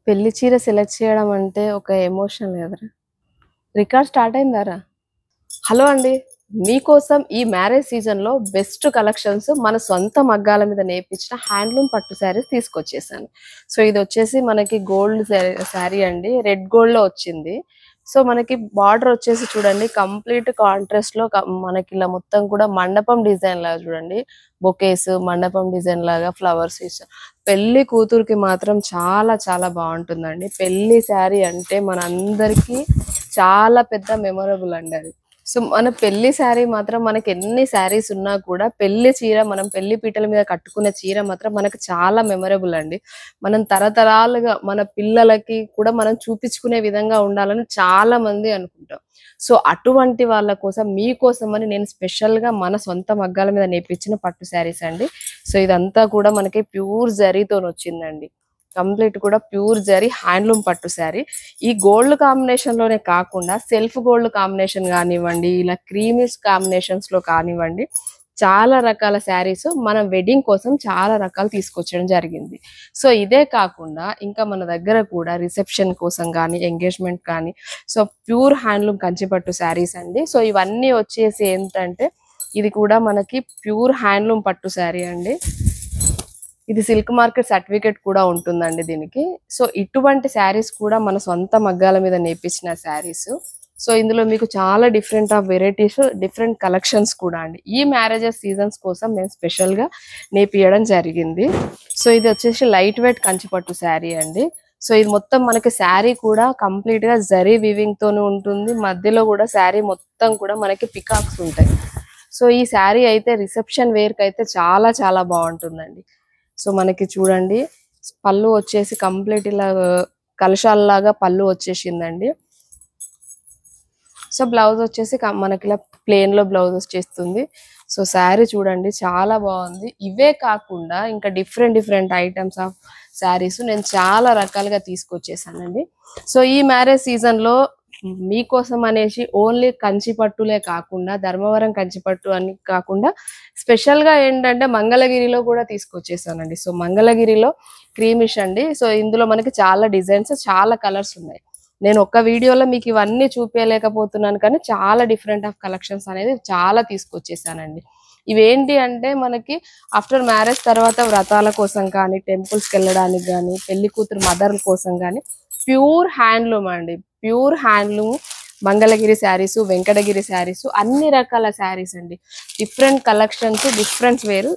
పెళ్లి చీర సెలెక్ట్ చేయడం అంటే ఒక ఎమోషన్ కదరా! Record start అయిందారా? హలో అండి. మీకోసం ఈ మ్యారేజ్ సీజన్‌లో బెస్ట్ కలెక్షన్స్ మన సొంత మగ్గాల మీద నేర్పించిన హ్యాండ్లూమ్ పట్టు శారీస్ తీసుకొచ్చేసాను. సో, ఇదొచ్చేసి మనకి గోల్డ్ శారీ అండి. రెడ్ గోల్డ్‌లో వచ్చింది. సో, మనకి బార్డర్ వచ్చేసి చూడండి కంప్లీట్ కాంట్రాస్ట్‌లో మనకి ఇలా మొత్తం కూడా మండపం డిజైన్ లాగా చూడండి. బొకేస్, మండపం డిజైన్ లాగా ఫ్లవర్స్ ఇచ్చారు. పెళ్లి కూతురికి మాత్రం చాలా చాలా బావుంటుందండి. పెళ్లి శారీ అంటే మనందరికీ చాలా పెద్ద మెమరబుల్ అండి అది. సో, మన పెళ్లి శారీ మాత్రం మనకి ఎన్ని శారీస్ ఉన్నా కూడా పెళ్లి చీర మనం పెళ్లి పీటల మీద కట్టుకునే చీర మాత్రం మనకు చాలా మెమరబుల్ అండి. మనం తరతరాలుగా మన పిల్లలకి కూడా మనం చూపించుకునే విధంగా ఉండాలని చాలా మంది అనుకుంటాం. సో, అటువంటి వాళ్ళ కోసం మీకోసమని నేను స్పెషల్‌గా మన సొంత మగ్గాల మీద నేర్పించిన పట్టు శారీస్ అండి. సో, ఇదంతా కూడా మనకి ప్యూర్ జరీతోనొచ్చిందండి. కంప్లీట్ కూడా ప్యూర్ జరీ హ్యాండ్లూమ్ పట్టు శారీ. ఈ గోల్డ్ కాంబినేషన్‌లోనే కాకుండా సెల్ఫ్ గోల్డ్ కాంబినేషన్ గానివ్వండి, ఇలా క్రీమీస్ కాంబినేషన్స్‌లో కానివ్వండి, చాలా రకాల శారీస్ మనం వెడ్డింగ్ కోసం చాలా రకాలు తీసుకొచ్చడం జరిగింది. సో, ఇదే కాకుండా ఇంకా మన దగ్గర కూడా రిసెప్షన్ కోసం గానీ, ఎంగేజ్‌మెంట్ కానీ సో, ప్యూర్ హ్యాండ్లూమ్ కంచిపట్టు శారీస్ అండి. సో, ఇవన్నీ వచ్చేసి ఏంటంటే ఇది కూడా మనకి ప్యూర్ హ్యాండ్లూమ్ పట్టు శారీ అండి. ఇది సిల్క్ మార్కెట్ సర్టిఫికేట్ కూడా ఉంటుందండి దీనికి. సో, ఇటువంటి శారీస్ కూడా మన సొంత మగ్గాల మీద నేర్పించిన శారీస్. సో, ఇందులో మీకు చాలా different of varieties, different collections కూడా అండి. ఈ మ్యారేజెస్ సీజన్స్ కోసం నేను స్పెషల్‌గా నేర్పియడం జరిగింది. సో, ఇది వచ్చేసి లైట్ వెయిట్ కంచిపట్టు శారీ అండి. సో, ఇది మొత్తం మనకి శారీ కూడా కంప్లీట్‌గా జరీ వీవింగ్ తోనే ఉంటుంది. మధ్యలో కూడా శారీ మొత్తం కూడా మనకి పికాక్స్ ఉంటాయి. సో, ఈ శారీ అయితే రిసెప్షన్ వేర్‌కి అయితే చాలా చాలా బావుంటుందండి. సో, మనకి చూడండి పళ్ళు వచ్చేసి కంప్లీట్ ఇలా కలశాల్లాగా పళ్ళు వచ్చేసిందండి. సో, బ్లౌజ్ వచ్చేసి మనకి ఇలా ప్లెయిన్‌లో బ్లౌజ్ వచ్చేస్తుంది. సో, శారీ చూడండి చాలా బాగుంది. ఇవే కాకుండా ఇంకా different different items of saris నేను చాలా రకాలుగా తీసుకొచ్చేసానండి. సో, ఈ మ్యారేజ్ సీజన్‌లో మీకోసం అనేసి ఓన్లీ కంచి పట్టులే కాకుండా ధర్మవరం కంచి పట్టు అని కాకుండా స్పెషల్‌గా ఏంటంటే మంగళగిరిలో కూడా తీసుకొచ్చేసానండి. సో, మంగళగిరిలో క్రీమిష్ అండి. సో, ఇందులో మనకి చాలా డిజైన్స్, చాలా కలర్స్ ఉన్నాయి. నేను ఒక్క వీడియోలో మీకు ఇవన్నీ చూపించలేకపోతున్నాను కానీ చాలా డిఫరెంట్ ఆఫ్ కలెక్షన్స్ అనేది చాలా తీసుకొచ్చేసానండి. ఇవేంటి అంటే మనకి ఆఫ్టర్ మ్యారేజ్ తర్వాత వ్రతాల కోసం కానీ, టెంపుల్స్‌కి వెళ్ళడానికి కానీ, పెళ్లి కూతురు మదర్ల కోసం కానీ ప్యూర్ హ్యాండ్లూమ్ అండి. ప్యూర్ హ్యాండ్లూమ్ మంగళగిరి శారీస్, వెంకటగిరి శారీస్ అన్ని రకాల శారీస్ అండి. డిఫరెంట్ కలెక్షన్స్, డిఫరెంట్ వేరు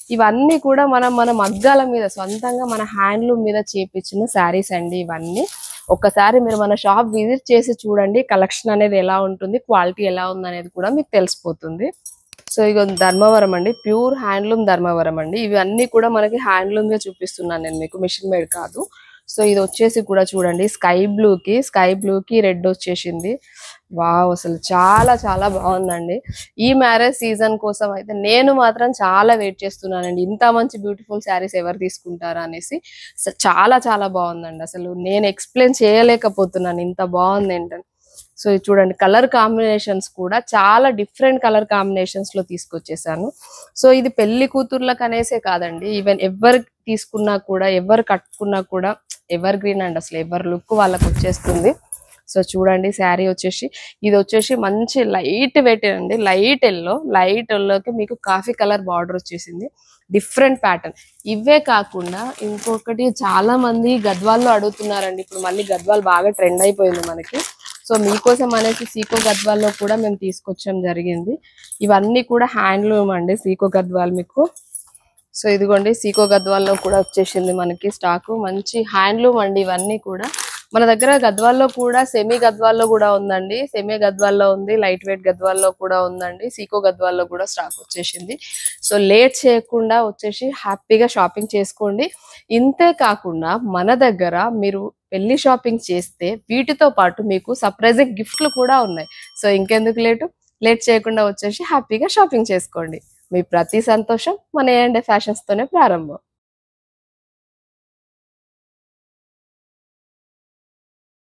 ఇవన్నీ కూడా మన మగ్గాల మీద సొంతంగా మన హ్యాండ్లూమ్ మీద చేపించిన శారీస్ అండి ఇవన్నీ. ఒక్కసారి మీరు మన షాప్ విజిట్ చేసి చూడండి కలెక్షన్ అనేది ఎలా ఉంటుంది, క్వాలిటీ ఎలా ఉంది అనేది కూడా మీకు తెలిసిపోతుంది. సో, ఇగో ధర్మవరం అండి, ప్యూర్ హ్యాండ్లూమ్ ధర్మవరం అండి. ఇవన్నీ కూడా మనకి హ్యాండ్లూమ్ గా చూపిస్తున్నాను నేను మీకు, మిషన్ మేడ్ కాదు. సో, ఇది వచ్చేసి కూడా చూడండి స్కై బ్లూ కి రెడ్ వచ్చేసింది. వావ్, అసలు చాలా చాలా బాగుందండి. ఈ మ్యారేజ్ సీజన్ కోసం అయితే నేను మాత్రం చాలా వెయిట్ చేస్తున్నానండి. ఇంత మంచి బ్యూటిఫుల్ శారీస్ ఎవరు తీసుకుంటారా అనేసి. చాలా చాలా బాగుందండి. అసలు నేను ఎక్స్ప్లెయిన్ చేయలేకపోతున్నాను ఇంత బాగుంది ఏంటని. సో, ఇది చూడండి కలర్ కాంబినేషన్స్ కూడా చాలా డిఫరెంట్ కలర్ కాంబినేషన్స్ లో తీసుకొచ్చేసాను. సో, ఇది పెళ్లి కూతుర్లకు అనేసే కాదండి, ఈవెన్ ఎవరు తీసుకున్నా కూడా, ఎవరు కట్టుకున్నా కూడా ఎవర్ గ్రీన్ అండి. అసలు ఎవరి లుక్ వాళ్ళకి వచ్చేస్తుంది. సో, చూడండి శారీ వచ్చేసి ఇది వచ్చేసి మంచి లైట్ వెయిట్ అండి. లైట్ ఎల్లోకి మీకు కాఫీ కలర్ బార్డర్ వచ్చేసింది. Different pattern. ఇవే కాకుండా ఇంకొకటి చాలా మంది గద్వాల్లో అడుగుతున్నారండి. ఇప్పుడు మళ్ళీ గద్వాల్ బాగా ట్రెండ్ అయిపోయింది మనకి. సో, మీకోసం అనేసి సీకో గద్వాల్లో కూడా మేము తీసుకొచ్చడం జరిగింది. ఇవన్నీ కూడా హ్యాండ్లూమ్ అండి, సీకో గద్వాల్ మీకు. సో, ఇదిగోండి సీకో గద్వాల్లో కూడా వచ్చేసింది మనకి స్టాకు. మంచి హ్యాండ్లూమ్ అండి ఇవన్నీ కూడా. మన దగ్గర గద్వాల్లో కూడా సెమీ గద్వాల్లో కూడా ఉందండి. సెమీ గద్వాల్లో ఉంది, లైట్ వెయిట్ గద్వాల్లో కూడా ఉందండి, సీకో గద్వాల్లో కూడా స్టాక్ వచ్చేసింది. సో, లేట్ చేయకుండా వచ్చేసి హ్యాపీగా షాపింగ్ చేసుకోండి. ఇంతే కాకుండా మన దగ్గర మీరు పెళ్లి షాపింగ్ చేస్తే వీటితో పాటు మీకు సర్ప్రైజింగ్ గిఫ్ట్లు కూడా ఉన్నాయి. సో, ఇంకెందుకు లేట్ చేయకుండా వచ్చేసి హ్యాపీగా షాపింగ్ చేసుకోండి. మీ ప్రతి సంతోషం మన A&A ఫ్యాషన్స్ తోనే ప్రారంభం.